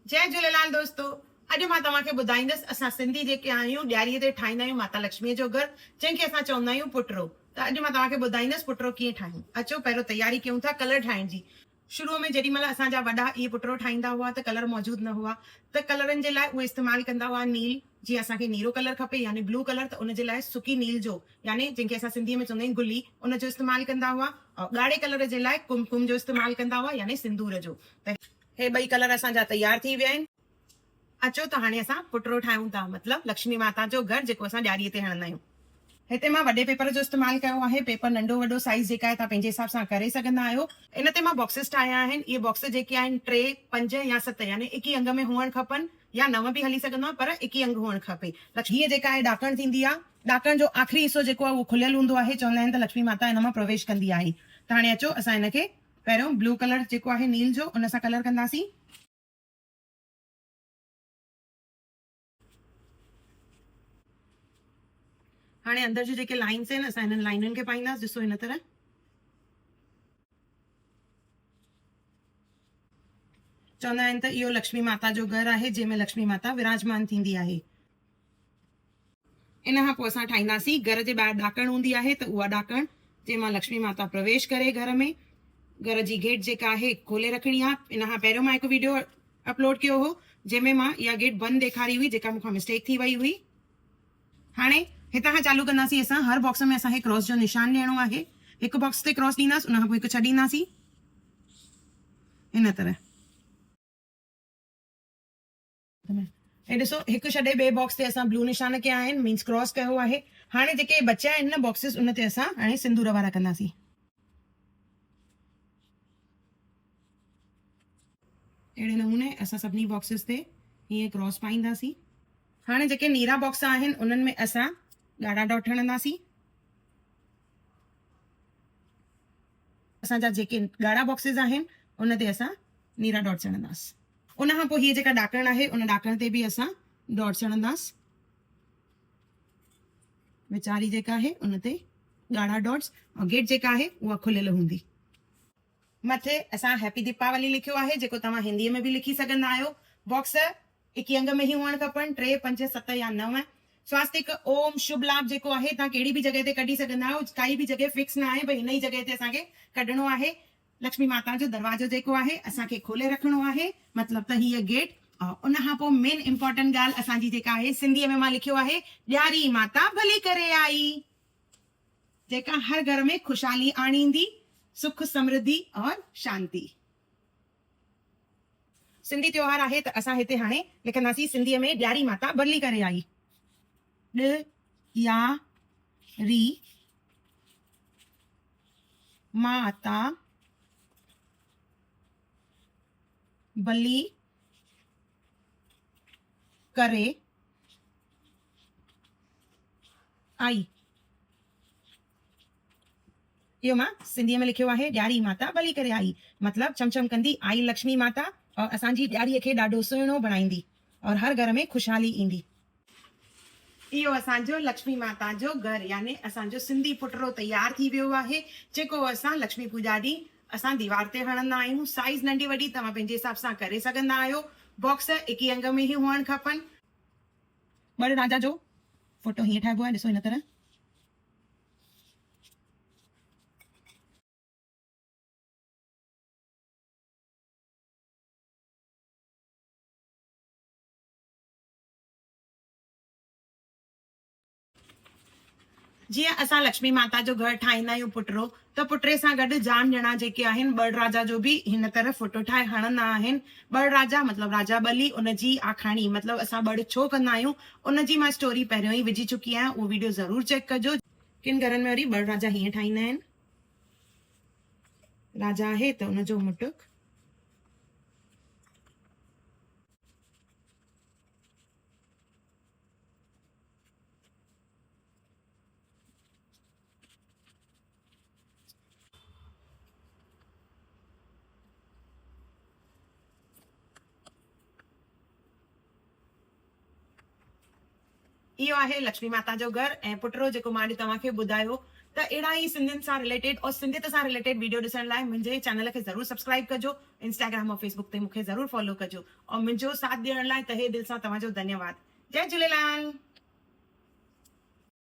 जय झूलेलाल दोस्तों। अॼु मां तव्हांखे ॿुधाईंदसि असां सिंधी जेके आहियूं ॾियारीअ ते ठाहींदा आहियूं माता लक्ष्मीअ जो घर, जंहिंखे असां चवंदा आहियूं पुटरो। त अॼु मां तव्हांखे ॿुधाईंदसि पुटरो कीअं ठाहियूं। अचो पहिरियों तयारी कयूं था कलर ठाहिण जी। शुरूअ में जेॾी महिल असांजा वॾा इहे पुटरो ठाहींदा हुआ त कलर मौजूदु न हुआ, त कलरनि जे लाइ उहे इस्तेमालु कंदा हुआ नील। जीअं असांखे नीरो कलर खपे यानी ब्लू कलर, त उनजे लाइ सुकी नील जो यानी जंहिंखे असां सिंधीअ में चवंदा आहियूं गुली, उनजो इस्तेमालु कंदा हुआ। और ॻाढ़े कलर जे लाइ कुमकुम जो इस्तेमालु कंदा हुआ यानी सिंदूर जो। त हे ॿई कलर असांजा तयार थी विया आहिनि। अचो त हाणे असां पुटरो ठाहियूं था, मतिलबु लक्ष्मी माता जो घर जेको असां ॾियारीअ ते हणंदा आहियूं। हिते मां वॾे पेपर जो इस्तेमालु कयो आहे। पेपर नंढो वॾो साइज़ जेका आहे तव्हां पंहिंजे हिसाब सां करे सघंदा आहियो। इन ते मां बॉक्सिस ठाहिया आहिनि। इहे बॉक्स जेके आहिनि 3, 5 या 7 यानी 21 अंग में हुअणु खपनि, या 9 बि हली सघंदो आहे, पर 21 अंग हुअणु खपे। हीअ जेका आहे ॾाकण थींदी आहे। ॾाकण जो आख़िरी हिसो जेको आहे उहो खुलियल हूंदो आहे। चवंदा आहिनि त लक्ष्मी माता इन मां प्रवेश कंदी आहे। त हाणे अचो असां हिनखे पहिरियों ब्लू कलर जेको आहे नील जो, उन सां कलर कंदासीं। हाणे अंदर जो जेके लाइन्स आहिनि असां हिननि लाइनुनि खे पाईंदासीं। ॾिसो हिन तरह। चवंदा आहिनि त इहो लक्ष्मी माता जो घर आहे जंहिंमें लक्ष्मी माता विराजमान थींदी आहे। इन खां पोइ असां ठाहींदासीं घर जे ॿाहिरि ॾाकण हूंदी आहे, त उहा ॾाकण जंहिंमां लक्ष्मी माता प्रवेश करे घर में। घर जी गेट जेका आहे खोले रखणी आहे। इन खां पहिरियों मां हिकु वीडियो अपलोड कयो हो जंहिंमें मां इहा गेट बंदि ॾेखारी हुई, जेका मूंखां मिस्टेक थी वई हुई। हाणे हितां खां चालू कंदासीं असां। हर बॉक्स में असांखे क्रॉस जो निशान ॾियणो आहे। हिकु बॉक्स ते क्रॉस ॾींदासीं, उन खां पोइ हिकु छॾींदासीं हिन तरह। ऐं ॾिसो हिकु छॾे ॿिए बॉक्स ते असां ब्लू निशान कया आहिनि, मीन्स क्रॉस कयो आहे। हाणे जेके बचिया आहिनि न बॉक्सिस, उन ते असां हाणे सिंदूर वारा कंदासीं। अहिड़े नमूने असां सभिनी बॉक्सिस ते हीअं क्रॉस पाईंदासीं। हाणे जेके नीरा बॉक्स आहिनि उन्हनि में असां ॻाढ़ा डॉट हणंदासीं। असांजा जेके ॻाढ़ा बॉक्सिस आहिनि उन ते असां नीरा डॉट्स हणंदासीं। उन खां पोइ हीअ जेका ॾाकण आहे उन ॾाकण ते बि असां डॉट्स हणंदासीं। विचारी जेका आहे उन ते ॻाढ़ा डॉट्स, और गेट जेका आहे उहा खुलियल हूंदी। मथे असां हैप्पी दीपावली लिखियो आहे, जेको तव्हां हिंदीअ में बि लिखी सघंदा आहियो। बॉक्स 21 अंग में ही हुअणु खपनि, 3, 5, 7 या 9। स्वास्तिक ओम शुभ लाभ जेको आहे तव्हां कहिड़ी बि जॻह ते कढी सघंदा आहियो। काई बि जॻह फिक्स न आहे भई हिन ई जॻह ते असांखे कढणो आहे। लक्ष्मी माता जो दरवाजो जेको आहे असांखे खोले रखणो आहे, मतिलबु त हीअ गेट। उन खां पोइ मेन इंपॉर्टेंट ॻाल्हि असांजी जेका आहे, सिंधीअ में मां लिखियो आहे ॾियारी माता भली करे आई, जेका हर घर में खुशहाली आणींदी, सुख समृद्धि और शांति। सिंधी त्योहार आहे त असां हिते हाणे लिखंदासीं सिंधीअ में ॾियारी माता भली करे आई। ॾियारी माता भली करे आई। इहो मां सिंधीअ में लिखियो आहे ॾियारी माता भली करे आई, मतिलबु चमचम कंदी आई लक्ष्मी माता, और असांजी ॾियारीअ खे ॾाढो सुहिणो बणाईंदी और हर घर में खुशहाली ईंदी। इहो असांजो लक्ष्मी माता जो घर यानी असांजो सिंधी पुटरो तयार थी वियो आहे, जेको असां लक्ष्मी पूजा ॾींहुं असां दीवार ते हणंदा आहियूं। साइज़ नंढी वॾी तव्हां पंहिंजे हिसाब सां करे सघंदा आहियो। बॉक्स 21 अंग में ही हुअणु खपनि। बड़ राजा जो फोटो हीअं ठाहिबो आहे, ॾिसो हिन तरह। जीअं असां लक्ष्मी माता जो घर ठाहींदा आहियूं पुटरो, त पुटरे सां गॾु जाम ॼणा जेके आहिनि बड़ राजा जो बि हिन तरह फोटो ठाहे हणंदा आहिनि। बड़ राजा मतिलबु राजा बली, उनजी आखाणी मतिलबु असां बड़ छो कंदा आहियूं उनजी मां स्टोरी पहिरियों ई विझी चुकी आहियां, उहो वीडियो ज़रूर चेक कजो। किन घरनि में वरी बड़ राजा हीअं ठाहींदा आहिनि। राजा आहे त उनजो मुटुक इहो आहे लक्ष्मी माता जो घर। ऐं पुटरो जेको मां अॼु तव्हांखे ॿुधायो त अहिड़ा ई सिंधियुनि सां रिलेटेड और सिंधियत सां रिलेटेड वीडियो ॾिसण लाइ मुंहिंजे चैनल खे ज़रूरु सब्सक्राइब कजो, इंस्टाग्राम और फेसबुक ते मूंखे ज़रूरु फॉलो कजो और मुंहिंजो साथ ॾियण लाइ तहे दिलि सां तव्हांजो धन्यवाद। जय झूलेलाल।